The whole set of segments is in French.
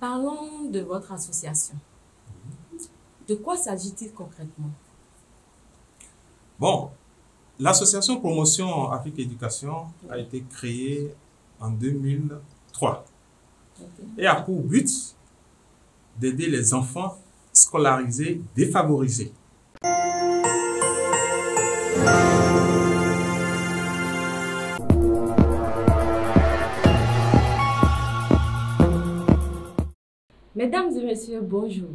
Parlons de votre association. De quoi s'agit-il concrètement? Bon, l'association Promotion Afrique Éducation a été créée en 2003 et a pour but d'aider les enfants scolarisés défavorisés. Mesdames et messieurs, bonjour.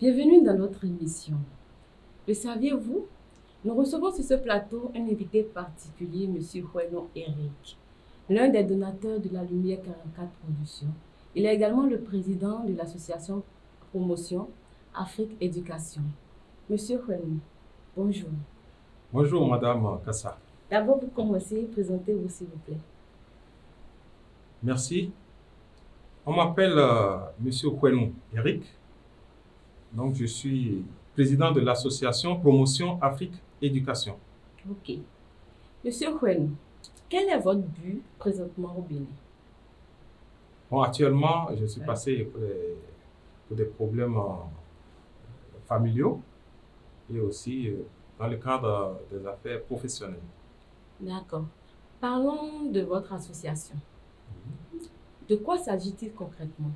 Bienvenue dans notre émission. Le saviez-vous? Nous recevons sur ce plateau un invité particulier, M. Hueno Eric, l'un des donateurs de la Lumière 44 Productions. Il est également le président de l'association Promotion Afrique Éducation. Monsieur Hueno, bonjour. Bonjour Madame Kassa. D'abord, vous commencez, présentez-vous s'il vous plaît. Merci. On m'appelle Monsieur Hueno Eric. Donc je suis président de l'association Promotion Afrique Éducation. Ok. Monsieur Hueno, quel est votre but présentement au Bénin? Bon, actuellement, je suis passé pour des problèmes familiaux et aussi dans le cadre des affaires professionnelles. D'accord. Parlons de votre association. De quoi s'agit-il concrètement?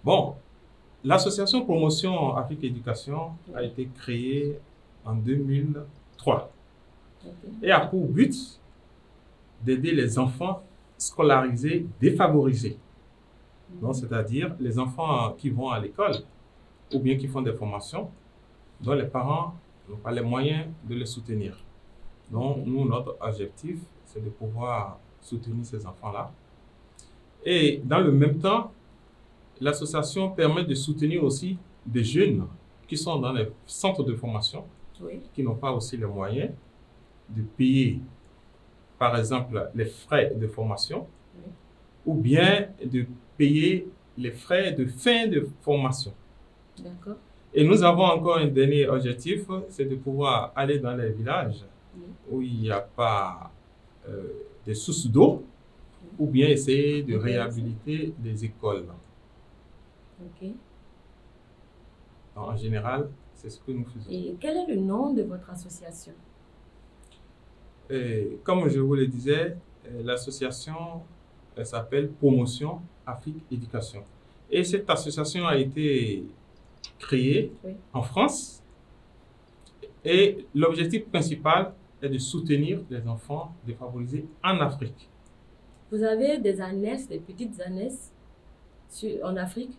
Bon, l'association Promotion Afrique Éducation a été créée en 2003 et a pour but d'aider les enfants scolarisés défavorisés. Donc, c'est-à-dire les enfants qui vont à l'école ou bien qui font des formations dont les parents n'ont pas les moyens de les soutenir. Donc, nous, notre objectif, c'est de pouvoir soutenir ces enfants-là. Et dans le même temps, l'association permet de soutenir aussi des jeunes qui sont dans les centres de formation, qui n'ont pas aussi les moyens de payer, par exemple, les frais de formation, ou bien de payer les frais de fin de formation. D'accord. Et nous avons encore un dernier objectif, c'est de pouvoir aller dans les villages où il n'y a pas de sources d'eau, ou bien essayer de réhabiliter des écoles. Ok. Donc, en général, c'est ce que nous faisons. Et quel est le nom de votre association? Et comme je vous le disais, l'association s'appelle Promotion Afrique Éducation. Et cette association a été créée en France. Et l'objectif principal est de soutenir les enfants défavorisés en Afrique. Vous avez des ANES, des petites ANES en Afrique?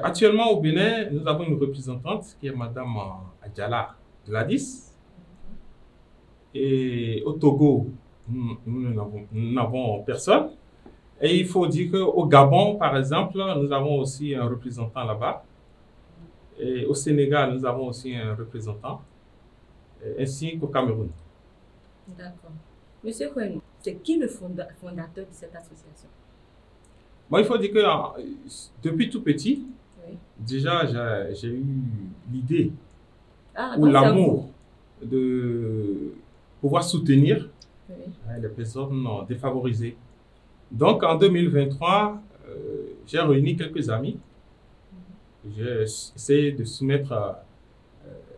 Actuellement au Bénin, nous avons une représentante qui est Madame Adjala Gladys. Et au Togo, nous n'avons personne. Et il faut dire qu'au Gabon, par exemple, nous avons aussi un représentant là-bas. Et au Sénégal, nous avons aussi un représentant, ainsi qu'au Cameroun. D'accord. Monsieur Hueno, c'est qui le fondateur de cette association? Bon, il faut dire que depuis tout petit, déjà j'ai eu l'idée ou l'amour de pouvoir soutenir les personnes défavorisées. Donc en 2023, j'ai réuni quelques amis. J'ai essayé de soumettre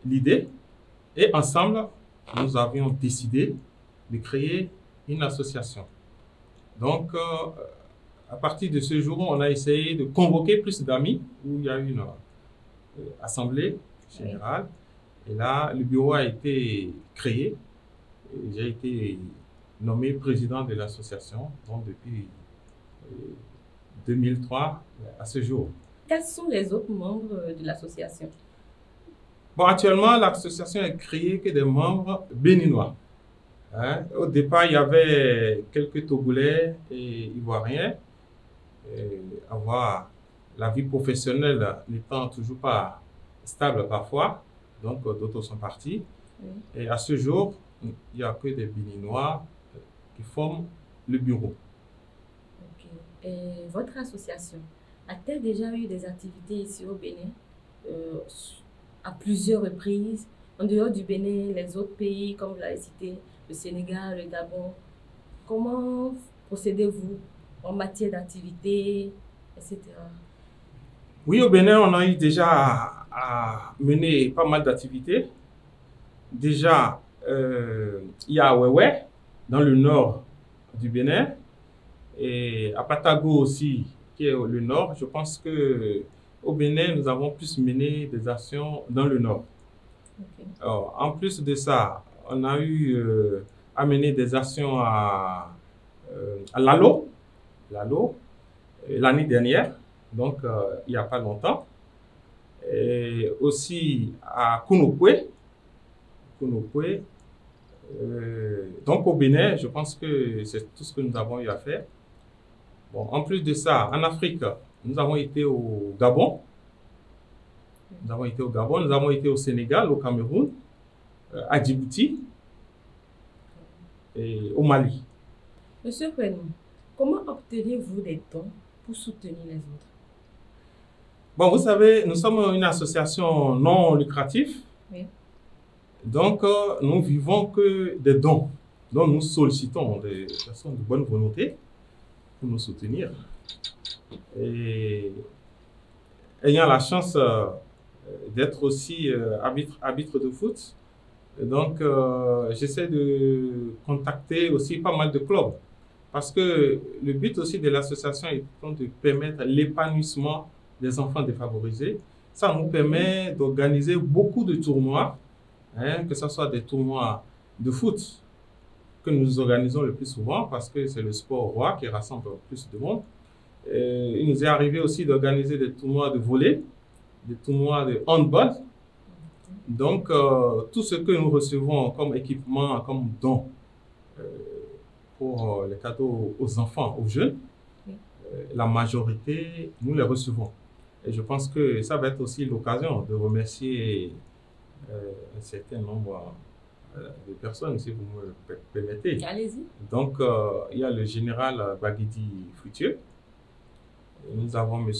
l'idée et ensemble, nous avions décidé de créer une association. Donc, à partir de ce jour, on a essayé de convoquer plus d'amis, où il y a eu une assemblée générale. Et là, le bureau a été créé. J'ai été nommé président de l'association, donc depuis 2003 à ce jour. Quels sont les autres membres de l'association? Bon, actuellement, l'association est créée que des membres béninois. Hein? Au départ, il y avait quelques Togolais et Ivoiriens. Avoir la vie professionnelle n'étant toujours pas stable parfois, donc d'autres sont partis. Et à ce jour, il n'y a que des Béninois qui forment le bureau. Ok. Et votre association a-t-elle déjà eu des activités ici au Bénin à plusieurs reprises, en dehors du Bénin, les autres pays, comme vous l'avez cité, le Sénégal, le Gabon? Comment procédez-vous en matière d'activité, etc. Oui, au Bénin, on a eu déjà à mener pas mal d'activités. Déjà, il y a Awéwé, dans le nord du Bénin, et à Patago aussi, qui est le nord. Je pense que au Bénin, nous avons plus mené des actions dans le nord. Ok. Alors, en plus de ça, on a eu à mener des actions à Lalo, l'année dernière, donc il n'y a pas longtemps. Et aussi à Kunokwe. Donc au Bénin, je pense que c'est tout ce que nous avons eu à faire. Bon, en plus de ça, en Afrique, nous avons été au Gabon. Nous avons été au Gabon, nous avons été au Sénégal, au Cameroun, à Djibouti et au Mali. Monsieur Kwenou, comment obtenez-vous des dons pour soutenir les autres? Bon, vous savez, nous sommes une association non lucrative. Oui. Donc, nous vivons que des dons. Donc, nous sollicitons des personnes de bonne volonté pour nous soutenir. Et ayant la chance d'être aussi arbitre de foot, donc j'essaie de contacter aussi pas mal de clubs. Parce que le but aussi de l'association est de permettre l'épanouissement des enfants défavorisés. Ça nous permet d'organiser beaucoup de tournois, hein, que ce soit des tournois de foot que nous organisons le plus souvent parce que c'est le sport roi qui rassemble le plus de monde. Il nous est arrivé aussi d'organiser des tournois de volley, des tournois de handball. Donc, tout ce que nous recevons comme équipement, comme don pour les cadeaux aux enfants, aux jeunes, la majorité, nous les recevons. Et je pense que ça va être aussi l'occasion de remercier un certain nombre de personnes, si vous me permettez. Allez-y. Donc, il y a le général Baguidi Foutieux. Nous avons M.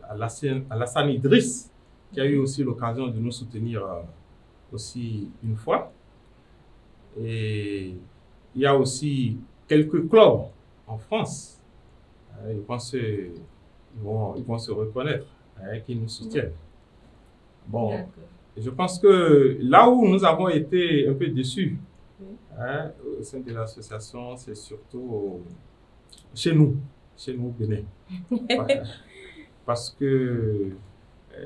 Alassane Idriss, qui a eu aussi l'occasion de nous soutenir aussi une fois. Et il y a aussi quelques clubs en France. Je pense qu'ils vont se reconnaître, hein, qui nous soutiennent. Bon, je pense que là où nous avons été un peu déçus, hein, au sein de l'association, c'est surtout chez nous au Bénin. Parce que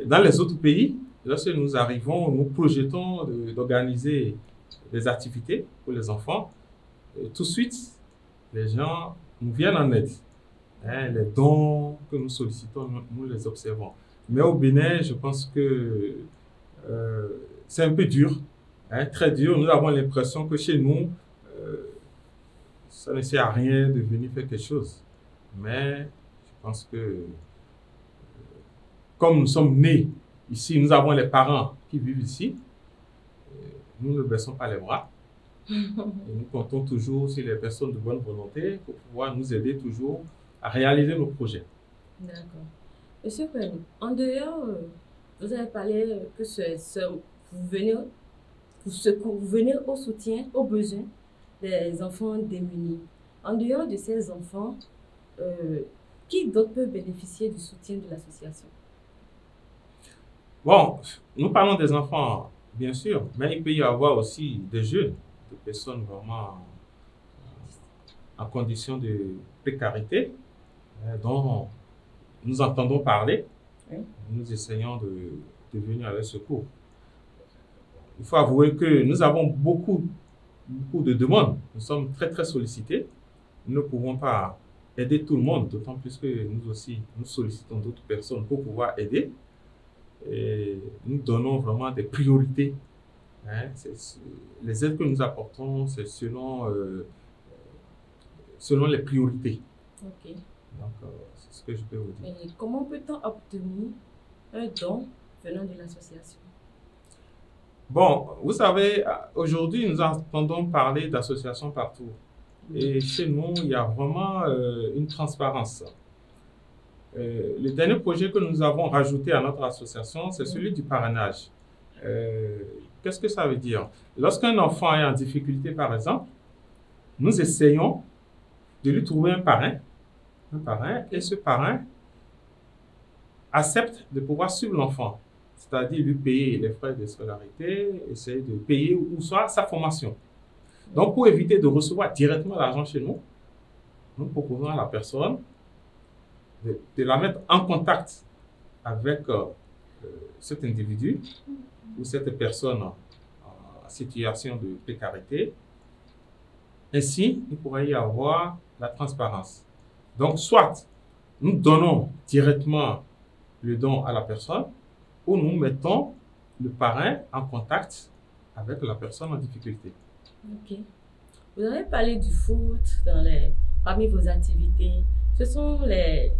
dans les autres pays, lorsque nous arrivons, nous projetons d'organiser des activités pour les enfants. Et tout de suite, les gens nous viennent en aide. Hein, les dons que nous sollicitons, nous les observons. Mais au Bénin, je pense que c'est un peu dur, hein, très dur. Nous avons l'impression que chez nous, ça ne sert à rien de venir faire quelque chose. Mais je pense que comme nous sommes nés ici, nous avons les parents qui vivent ici, nous ne baissons pas les bras. Et nous comptons toujours sur les personnes de bonne volonté pour pouvoir nous aider toujours à réaliser nos projets. D'accord. Monsieur Kwenou, en dehors, vous avez parlé que vous venez au soutien, aux besoins des enfants démunis. En dehors de ces enfants, qui d'autre peut bénéficier du soutien de l'association? Bon, nous parlons des enfants, bien sûr, mais il peut y avoir aussi des jeunes, des personnes vraiment en condition de précarité, dont nous entendons parler. Oui. Nous essayons de venir à leur secours. Il faut avouer que nous avons beaucoup de demandes. Nous sommes très, très sollicités. Nous ne pouvons pas aider tout le monde, d'autant plus que nous aussi, nous sollicitons d'autres personnes pour pouvoir aider. Et nous donnons vraiment des priorités. Hein. Les aides que nous apportons, c'est selon les priorités. Ok. Donc, c'est ce que je peux vous dire. Et comment peut-on obtenir un don venant de l'association? Bon, vous savez, aujourd'hui, nous entendons parler d'associations partout. Et chez nous, il y a vraiment une transparence. Le dernier projet que nous avons rajouté à notre association, c'est celui du parrainage. Qu'est-ce que ça veut dire? Lorsqu'un enfant est en difficulté, par exemple, nous essayons de lui trouver un parrain Un parrain. Et ce parrain accepte de pouvoir suivre l'enfant, c'est-à-dire lui payer les frais de scolarité, essayer de payer ou soit sa formation. Donc, pour éviter de recevoir directement l'argent chez nous, nous proposons à la personne de la mettre en contact avec cet individu ou cette personne en situation de précarité. Ainsi, il pourrait y avoir la transparence. Donc, soit nous donnons directement le don à la personne ou nous mettons le parrain en contact avec la personne en difficulté. Ok. Vous avez parlé du foot parmi vos activités. Ce sont les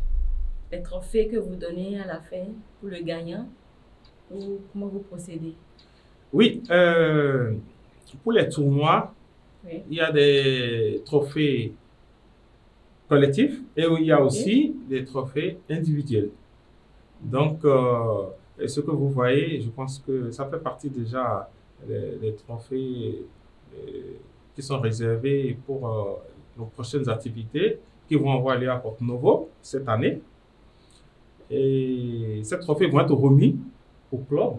trophées que vous donnez à la fin pour le gagnant ou comment vous procédez? Oui, pour les tournois, Oui. il y a des trophées collectifs et il y a aussi des trophées individuels. Donc, ce que vous voyez, je pense que ça fait partie déjà des trophées qui sont réservés pour nos prochaines activités qui vont avoir lieu à Porto Novo cette année. Et ces trophées vont être remis au club,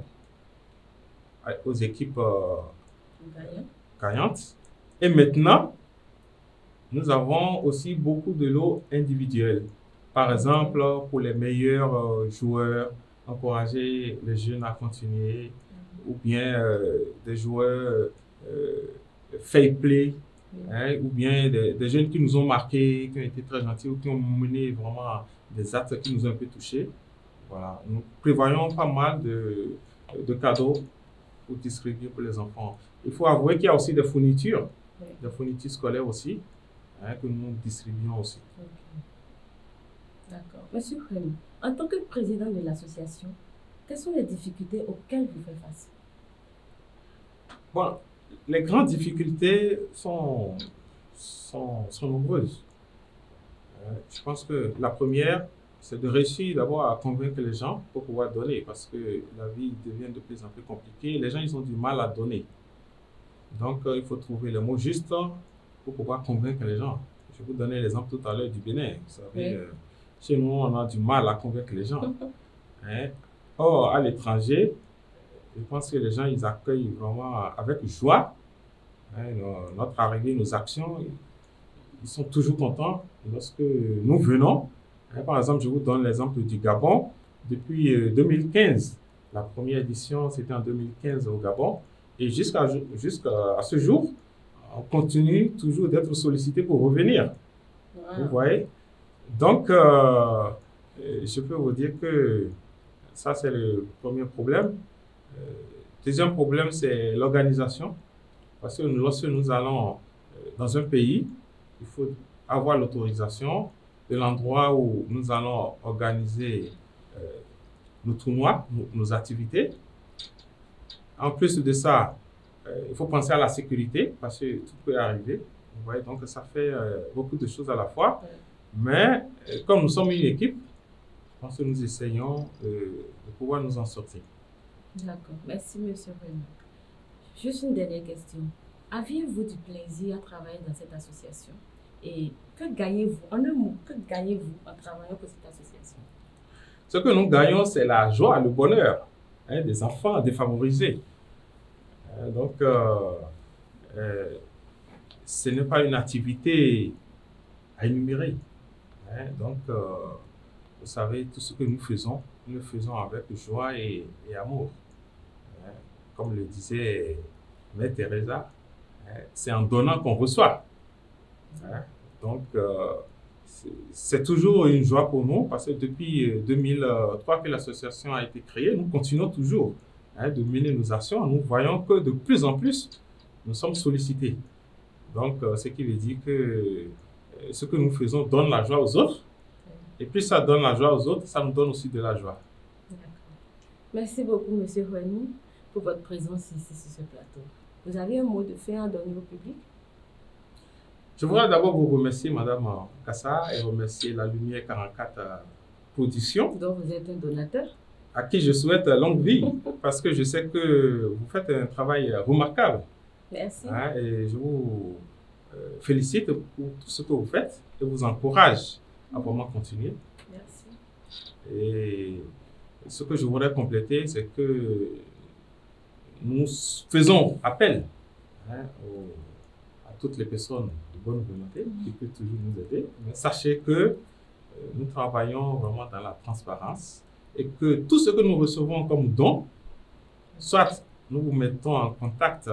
aux équipes gagnantes. Et maintenant, nous avons aussi beaucoup de lots individuels. Par exemple, pour les meilleurs joueurs, encourager les jeunes à continuer, ou bien des joueurs fair play, ou bien des jeunes qui nous ont marqués, qui ont été très gentils, ou qui ont mené vraiment des actes qui nous ont un peu touchés. Voilà. Nous prévoyons pas mal de cadeaux pour distribuer pour les enfants. Il faut avouer qu'il y a aussi des fournitures scolaires aussi, que nous distribuons aussi. Okay. D'accord. Monsieur Kouenou, en tant que président de l'association, quelles sont les difficultés auxquelles vous faites face? Bon, les grandes difficultés sont nombreuses. Je pense que la première, c'est de réussir d'abord à convaincre les gens pour pouvoir donner, parce que la vie devient de plus en plus compliquée. Les gens, ils ont du mal à donner. Donc, il faut trouver le mot juste pour pouvoir convaincre les gens. Je vais vous donner l'exemple tout à l'heure du Bénin. Vous savez, chez nous, on a du mal à convaincre les gens. Or, à l'étranger, je pense que les gens, ils accueillent vraiment avec joie notre arrivée, nos actions. Ils sont toujours contents lorsque nous venons. Par exemple, je vous donne l'exemple du Gabon. Depuis 2015, la première édition, c'était en 2015 au Gabon. Et jusqu'à ce jour, on continue toujours d'être sollicité pour revenir. Vous voyez? Donc, je peux vous dire que ça, c'est le premier problème. Deuxième problème, c'est l'organisation. Parce que lorsque nous allons dans un pays, il faut avoir l'autorisation de l'endroit où nous allons organiser nos tournois, nos activités. En plus de ça, il faut penser à la sécurité parce que tout peut arriver. Vous voyez, donc ça fait beaucoup de choses à la fois. Mais comme nous sommes une équipe, je pense que nous essayons de pouvoir nous en sortir. D'accord. Merci, M. Renaud. Juste une dernière question. Aviez-vous du plaisir à travailler dans cette association? Et que gagnez-vous, en un mot, que gagnez-vous en travaillant pour cette association? Ce que nous gagnons, c'est la joie, le bonheur des enfants défavorisés. Donc, ce n'est pas une activité à énumérer. Donc, vous savez, tout ce que nous le faisons avec joie et amour. Comme le disait Mère Teresa, c'est en donnant qu'on reçoit. Donc, c'est toujours une joie pour nous parce que depuis 2003 que l'association a été créée, nous continuons toujours de mener nos actions. Nous voyons que de plus en plus, nous sommes sollicités. Donc, ce qui veut dire que ce que nous faisons donne la joie aux autres. Et plus ça donne la joie aux autres, ça nous donne aussi de la joie. Merci beaucoup, M. Renaud, pour votre présence ici sur ce plateau. Vous avez un mot de fin à donner au public? Je voudrais d'abord vous remercier, Madame Kassa, et remercier la Lumière 44 Production. Donc, vous êtes un donateur? À qui je souhaite longue vie, parce que je sais que vous faites un travail remarquable. Merci. Et je vous félicite pour tout ce que vous faites et vous encourage à vraiment continuer. Merci. Et ce que je voudrais compléter, c'est que nous faisons appel à toutes les personnes de bonne volonté qui peuvent toujours nous aider. Mais sachez que nous travaillons vraiment dans la transparence et que tout ce que nous recevons comme don, soit nous vous mettons en contact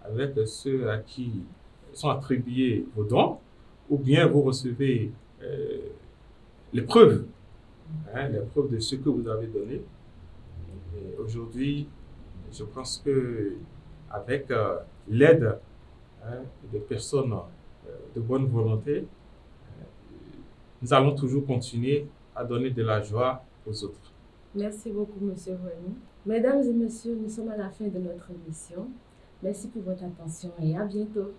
avec ceux à qui sont attribués vos dons, ou bien vous recevez les preuves de ce que vous avez donné. Et aujourd'hui, je pense que avec l'aide des personnes de bonne volonté, nous allons toujours continuer à donner de la joie aux autres. Merci beaucoup, M. Renou. Mesdames et messieurs, nous sommes à la fin de notre émission. Merci pour votre attention et à bientôt.